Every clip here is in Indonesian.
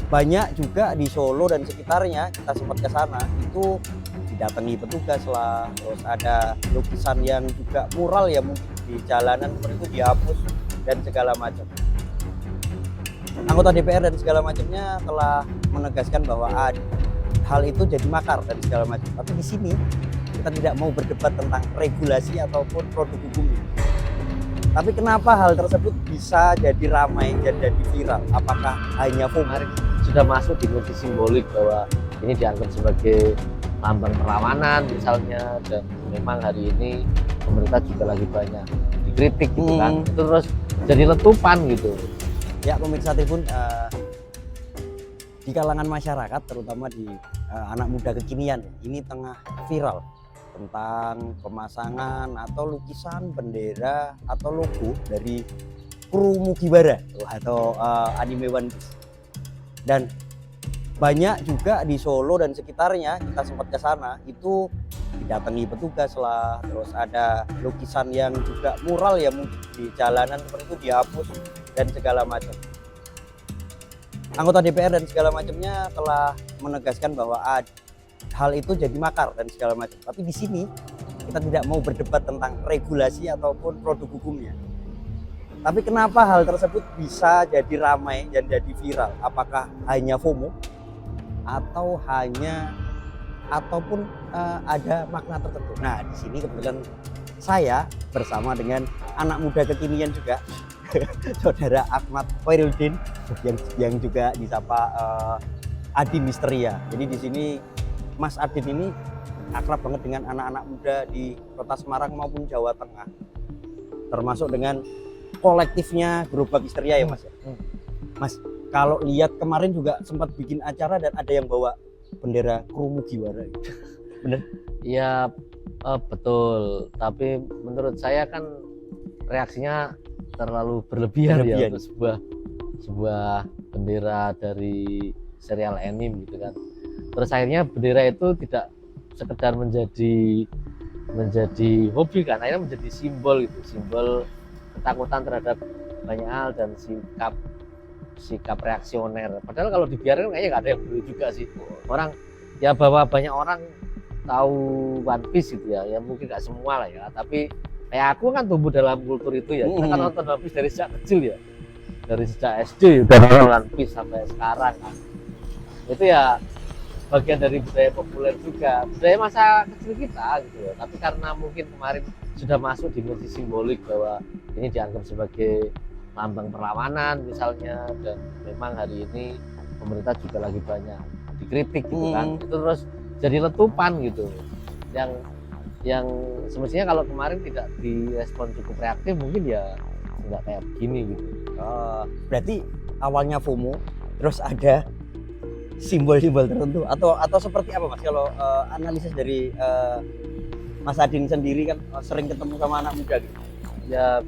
banyak juga di Solo dan sekitarnya, kita sempat ke sana itu didatangi petugas lah, terus ada lukisan yang juga mural ya mungkin di jalanan seperti itu dihapus dan segala macam. Anggota DPR dan segala macamnya telah menegaskan bahwa hal itu jadi makar dan segala macam. Tapi di sini kita tidak mau berdebat tentang regulasi ataupun produk hukumnya. Tapi kenapa hal tersebut bisa jadi ramai dan jadi viral? Apakah hanya FOMO? Sudah masuk dimensi simbolik bahwa ini dianggap sebagai lambang perlawanan misalnya, dan memang hari ini pemerintah juga lagi banyak dikritik gitu kan, itu terus jadi letupan gitu. Ya pemirsa Tribun, di kalangan masyarakat terutama di anak muda kekinian ini tengah viral tentang pemasangan atau lukisan bendera atau logo dari kru Mugiwara atau anime One Piece. Dan banyak juga di Solo dan sekitarnya, kita sempat ke sana itu didatangi petugas lah, terus ada lukisan yang juga mural ya mungkin di jalanan seperti itu dihapus dan segala macam. Anggota DPR dan segala macamnya telah menegaskan bahwa hal itu jadi makar dan segala macam. Tapi di sini kita tidak mau berdebat tentang regulasi ataupun produk hukumnya. Tapi kenapa hal tersebut bisa jadi ramai dan jadi viral? Apakah hanya FOMO atau ataupun ada makna tertentu? Nah, di sini kebetulan saya bersama dengan anak muda kekinian juga, Saudara Ahmad Khairuddin yang juga disapa Adi Misteria. Jadi di sini Mas Adin ini akrab banget dengan anak-anak muda di Kota Semarang maupun Jawa Tengah. Termasuk dengan kolektifnya Gerobak Histeria ya Mas. Mas, kalau lihat kemarin juga sempat bikin acara dan ada yang bawa bendera kru Mugiwara. Bener? Ya betul, tapi menurut saya kan reaksinya terlalu berlebihan ya untuk sebuah bendera dari serial anime gitu kan. Terus akhirnya bendera itu tidak sekedar menjadi hobi kan, akhirnya menjadi simbol gitu, simbol ketakutan terhadap banyak hal dan sikap reaksioner. Padahal kalau dibiarkan kayaknya nggak ada yang peduli juga sih. Orang ya, bahwa banyak orang tahu One Piece gitu ya mungkin nggak semua lah ya, tapi kayak aku kan tumbuh dalam kultur itu ya. Kita kan nonton One Piece dari sejak kecil ya, dari sejak SD udah nonton One Piece sampai sekarang kan. Itu ya bagian dari budaya populer juga, budaya masa kecil kita gitu ya. Tapi karena mungkin kemarin sudah masuk dimensi simbolik bahwa ini dianggap sebagai lambang perlawanan misalnya, dan memang hari ini pemerintah juga lagi banyak dikritik gitu kan, itu terus jadi letupan gitu, yang semestinya kalau kemarin tidak direspon cukup reaktif mungkin ya nggak kayak begini gitu. Berarti awalnya FOMO, terus ada simbol-simbol tertentu atau seperti apa Mas? Kalau analisis dari Mas Adin sendiri kan sering ketemu sama anak muda gitu. Ya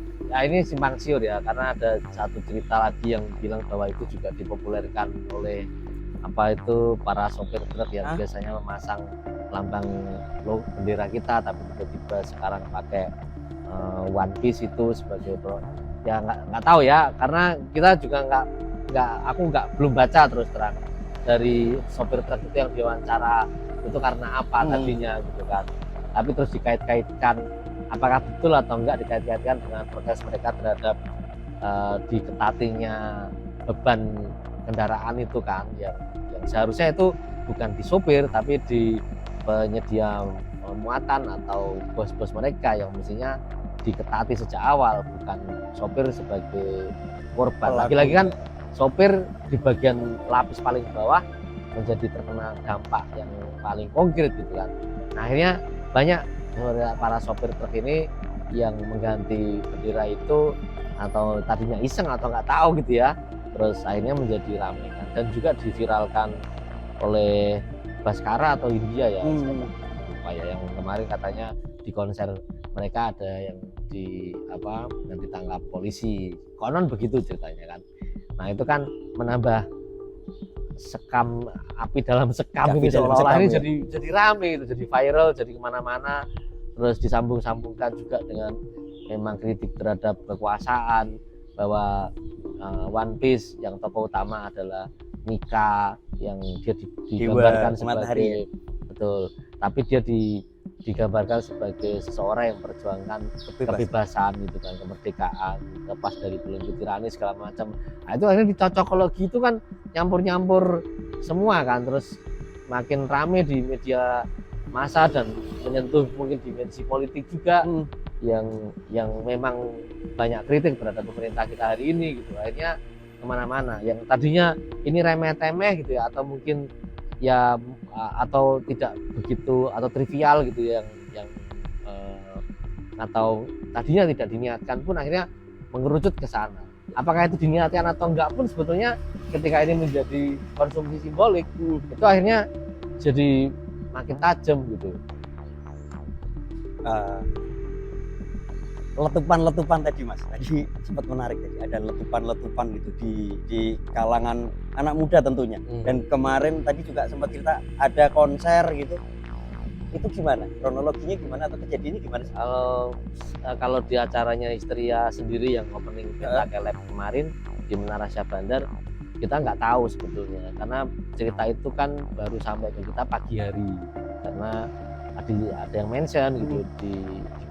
ini simpang siur ya, karena ada satu cerita lagi yang bilang bahwa itu juga dipopulerkan oleh para sopir truk yang biasanya memasang lambang bendera kita, tapi tiba-tiba sekarang pakai One Piece itu sebagai ya nggak tahu ya, karena kita juga belum baca terus terang dari sopir truk itu yang diwawancara itu karena apa tadinya gitu kan. Tapi terus dikait-kaitkan, apakah betul atau enggak dikait-kaitkan dengan protes mereka terhadap diketatinya beban kendaraan itu kan, yang seharusnya itu bukan di sopir tapi di penyedia muatan atau bos-bos mereka yang mestinya diketati sejak awal, bukan sopir sebagai korban. Lagi-lagi kan sopir di bagian lapis paling bawah menjadi terkena dampak yang paling konkret gitu kan. Nah, akhirnya banyak para sopir truk ini yang mengganti bendera itu, atau tadinya iseng atau nggak tahu gitu ya, terus akhirnya menjadi ramai kan, dan juga diviralkan oleh Baskara atau India ya, yang kemarin katanya di konser mereka ada yang ditangkap polisi, konon begitu ceritanya kan. Nah itu kan menambah api dalam sekam ini, seolah-olah ini jadi rame itu, jadi viral, jadi kemana-mana, terus disambung-sambungkan juga dengan memang kritik terhadap kekuasaan, bahwa One Piece yang tokoh utama adalah Nika yang dia Dewa digambarkan matahari ya? sebagai betul, tapi dia digambarkan sebagai seseorang yang memperjuangkan kebebasan gitu kan, kemerdekaan, lepas dari belenggu tirani segala macam. Nah, itu akhirnya dicocokologi itu kan nyampur-nyampur semua kan, terus makin rame di media massa dan menyentuh mungkin dimensi politik juga yang memang banyak kritik terhadap pemerintah kita hari ini gitu. Akhirnya kemana-mana yang tadinya ini remeh-temeh gitu ya, atau mungkin ya atau tidak begitu atau trivial gitu yang atau tadinya tidak diniatkan pun akhirnya mengerucut ke sana. Apakah itu diniatkan atau enggak pun sebetulnya ketika ini menjadi konsumsi simbolik itu akhirnya jadi makin tajam gitu. Letupan-letupan tadi Mas, tadi sempat menarik tadi, ada letupan-letupan gitu di kalangan anak muda tentunya. Dan kemarin tadi juga sempat cerita ada konser gitu. Itu gimana? Kronologinya gimana atau kejadiannya gimana sih? Kalau di acaranya Histeria sendiri yang opening Pentakel Lab kemarin di Menara Syah Bandar, kita nggak tahu sebetulnya karena cerita itu kan baru sampai ke kita pagi hari karena ada yang mention gitu di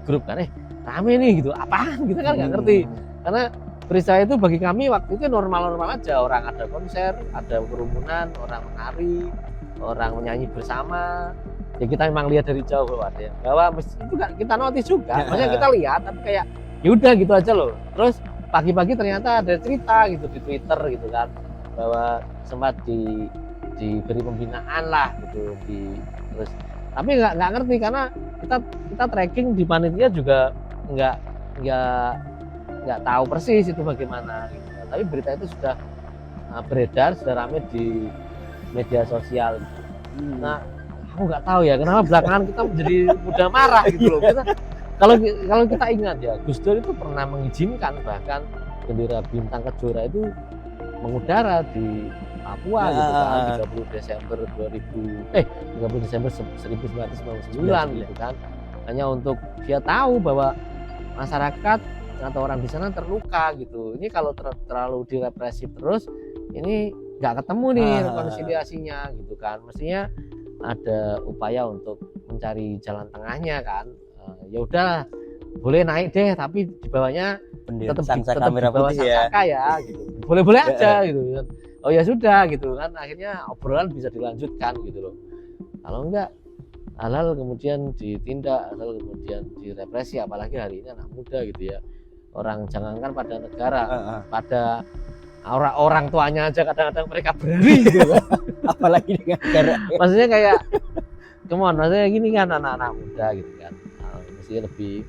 grup kan, rame nih gitu, apaan kita kan nggak ngerti karena peristiwa itu bagi kami waktu itu normal-normal aja, orang ada konser, ada kerumunan, orang menari, orang menyanyi bersama, ya kita memang lihat dari jauh bahwa ada yang bawa, itu kan kita notice juga, maksudnya kita lihat tapi kayak yaudah gitu aja loh. Terus pagi-pagi ternyata ada cerita gitu di Twitter gitu kan bahwa sempat diberi pembinaan lah gitu terus tapi nggak ngerti karena kita tracking di panitia juga nggak tahu persis itu bagaimana gitu. Tapi berita itu sudah beredar, sudah ramai di media sosial. Nah, aku nggak tahu ya kenapa belakangan kita menjadi mudah marah gitu loh. Kalau kita ingat ya, Gus Dur itu pernah mengizinkan bahkan bendera bintang kejora itu mengudara di Papua gitu kan 30 Desember 1999 gitu kan, hanya untuk dia tahu bahwa masyarakat atau orang di sana terluka gitu. Ini kalau terlalu direpresi terus ini nggak ketemu nih rekonsiliasinya gitu kan, mestinya ada upaya untuk mencari jalan tengahnya kan. Ya udah boleh naik deh tapi di bawahnya tetap di bawah Sangsaka ya gitu, boleh-boleh aja gitu kan. Oh ya sudah gitu kan, akhirnya obrolan bisa dilanjutkan gitu loh. Kalau enggak halal kemudian ditindak, halal kemudian direpresi, apalagi hari ini anak muda gitu ya, orang jangankan pada negara, pada orang tuanya aja kadang-kadang mereka berani gitu kan. Apalagi dengan negara. Maksudnya kayak maksudnya gini kan, anak-anak muda gitu kan, mesti lebih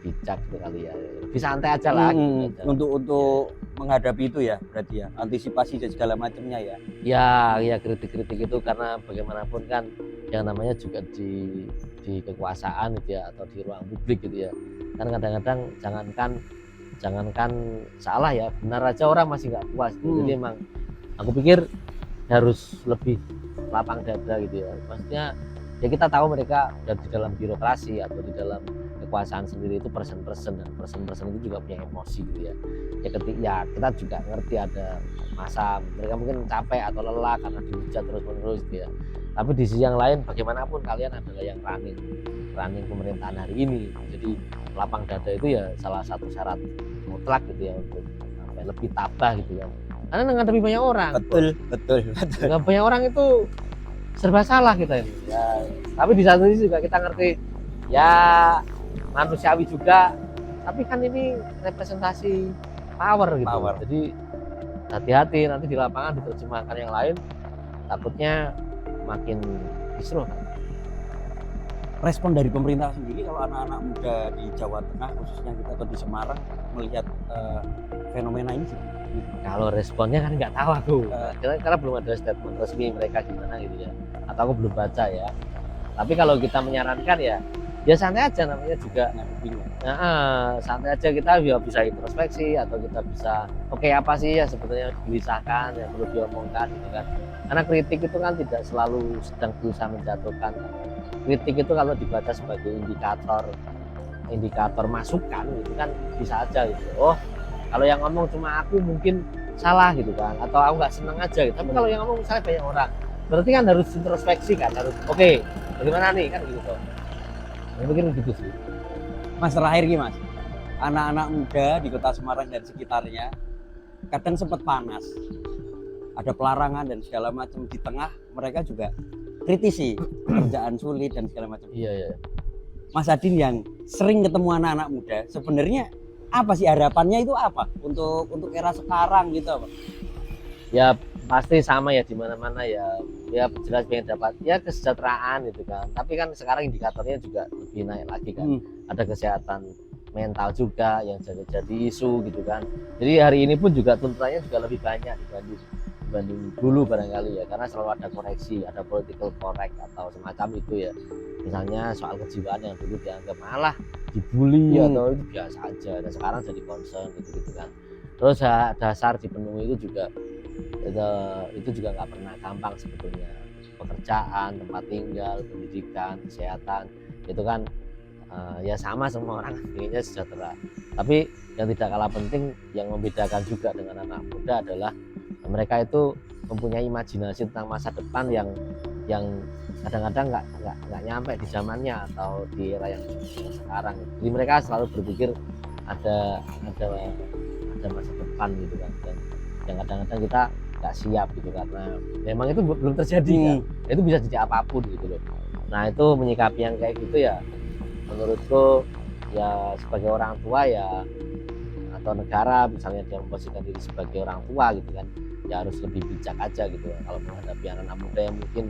bijak gitu kali ya, lebih santai aja lah gitu untuk menghadapi itu ya, berarti ya antisipasi dan segala macamnya ya kritik-kritik itu karena bagaimanapun kan yang namanya juga di kekuasaan gitu ya, atau di ruang publik gitu ya kan, kadang-kadang jangankan salah ya, benar aja orang masih nggak puas gitu. Jadi emang aku pikir harus lebih lapang dada gitu ya, maksudnya ya kita tahu mereka di dalam birokrasi atau di dalam kekuasaan sendiri itu person-person, dan person-person itu juga punya emosi gitu ya. Ya kita juga ngerti ada masa mereka mungkin capek atau lelah karena dihujat terus-menerus gitu ya. Tapi di sisi yang lain bagaimanapun kalian adalah yang running pemerintahan hari ini. Jadi lapang dada itu ya salah satu syarat mutlak gitu ya untuk lebih tabah gitu ya. Karena menghadapi banyak orang. Betul. Dengan banyak orang itu serba salah kita ini. Ya, tapi di satu sisi juga kita ngerti ya manusiawi juga, tapi kan ini representasi power gitu. Jadi hati-hati nanti di lapangan diterjemahkan yang lain, takutnya makin kisruh. Respon dari pemerintah sendiri kalau anak-anak muda di Jawa Tengah khususnya kita atau di Semarang melihat fenomena ini sih. Kalau responnya kan nggak tahu aku, karena belum ada statement resmi mereka gimana gitu ya, atau aku belum baca ya. Tapi kalau kita menyarankan ya santai aja, namanya juga santai aja, kita bisa introspeksi atau kita bisa apa sih ya sebetulnya digelisahkan yang perlu diomongkan gitu kan. Karena kritik itu kan tidak selalu sedang berusaha menjatuhkan. Kritik itu kalau dibaca sebagai indikator masukan gitu kan bisa aja gitu. Oh kalau yang ngomong cuma aku mungkin salah gitu kan, atau aku nggak seneng aja gitu. Tapi kalau yang ngomong misalnya banyak orang, berarti kan harus introspeksi kan, harus oke, bagaimana nih kan gitu toh. Saya pikir gitu sih. Mas, terakhir nih Mas, anak-anak muda di Kota Semarang dan sekitarnya kadang sempat panas, ada pelarangan dan segala macam, di tengah mereka juga kritisi kerjaan sulit dan segala macam. Iya. Mas Adin yang sering ketemu anak-anak muda, sebenarnya apa sih harapannya itu apa untuk era sekarang gitu apa? Ya pasti sama ya di mana-mana ya jelas pengen dapat ya kesejahteraan gitu kan. Tapi kan sekarang indikatornya juga lebih naik lagi kan. Ada kesehatan mental juga yang jadi isu gitu kan. Jadi hari ini pun juga tuntutannya juga lebih banyak dibanding dulu barangkali ya, karena selalu ada koreksi, ada political correct atau semacam itu ya. Misalnya soal kejiwaan yang dulu dianggap malah dibully atau itu biasa aja, dan sekarang jadi concern gitu kan. Terus dasar dipenuhi itu juga nggak pernah gampang sebetulnya. Pekerjaan, tempat tinggal, pendidikan, kesehatan itu kan ya sama semua orang inginnya sejahtera. Tapi yang tidak kalah penting yang membedakan juga dengan anak muda adalah mereka itu mempunyai imajinasi tentang masa depan yang kadang-kadang nggak nyampe di zamannya atau di era yang sekarang. Jadi mereka selalu berpikir ada masa depan gitu kan, dan yang kadang-kadang kita nggak siap gitu karena memang itu belum terjadi kan. Itu bisa jadi apapun gitu loh. Nah itu menyikapi yang kayak gitu ya, menurutku ya sebagai orang tua ya, atau negara misalnya dia memposisikan diri sebagai orang tua gitu kan, ya harus lebih bijak aja gitu kalau menghadapi anak muda yang mungkin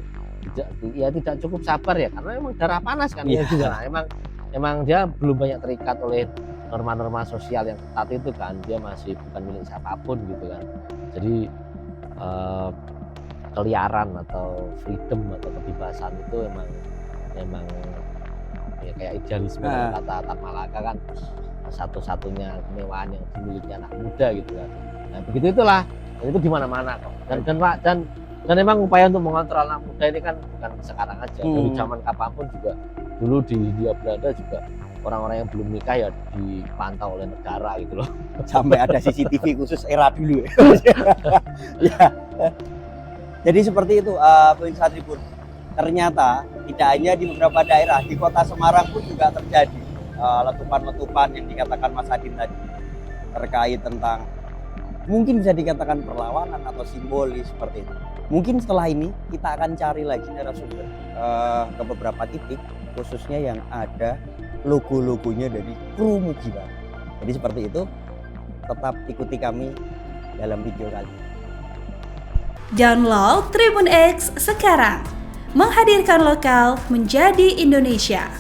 tidak cukup sabar ya, karena memang darah panas kan ya juga. Nah, emang dia belum banyak terikat oleh norma-norma sosial yang ketat itu kan, dia masih bukan milik siapapun gitu kan. Jadi keliaran atau freedom atau kebebasan itu emang ya kayak idealisme kata Tan Malaka kan, satu-satunya kemewahan yang dimiliki anak muda gitu kan. Nah begitu itulah, dan itu di mana-mana kok. Dan memang upaya untuk mengontrol anak muda ini kan bukan sekarang aja, dari zaman kapanpun juga. Dulu di Hindia Belanda juga orang-orang yang belum nikah ya dipantau oleh negara gitu loh. Sampai ada CCTV khusus era dulu. Ya. Jadi seperti itu Poin Satribun. Ternyata tidak hanya di beberapa daerah, di Kota Semarang pun juga terjadi letupan-letupan yang dikatakan Mas Adin tadi, terkait tentang mungkin bisa dikatakan perlawanan atau simbolis seperti itu. Mungkin setelah ini kita akan cari lagi narasumber ke beberapa titik, khususnya yang ada logo-logonya dari kru Mugiwara. Jadi seperti itu, tetap ikuti kami dalam video kali ini. Download Tribun X sekarang, menghadirkan lokal menjadi Indonesia.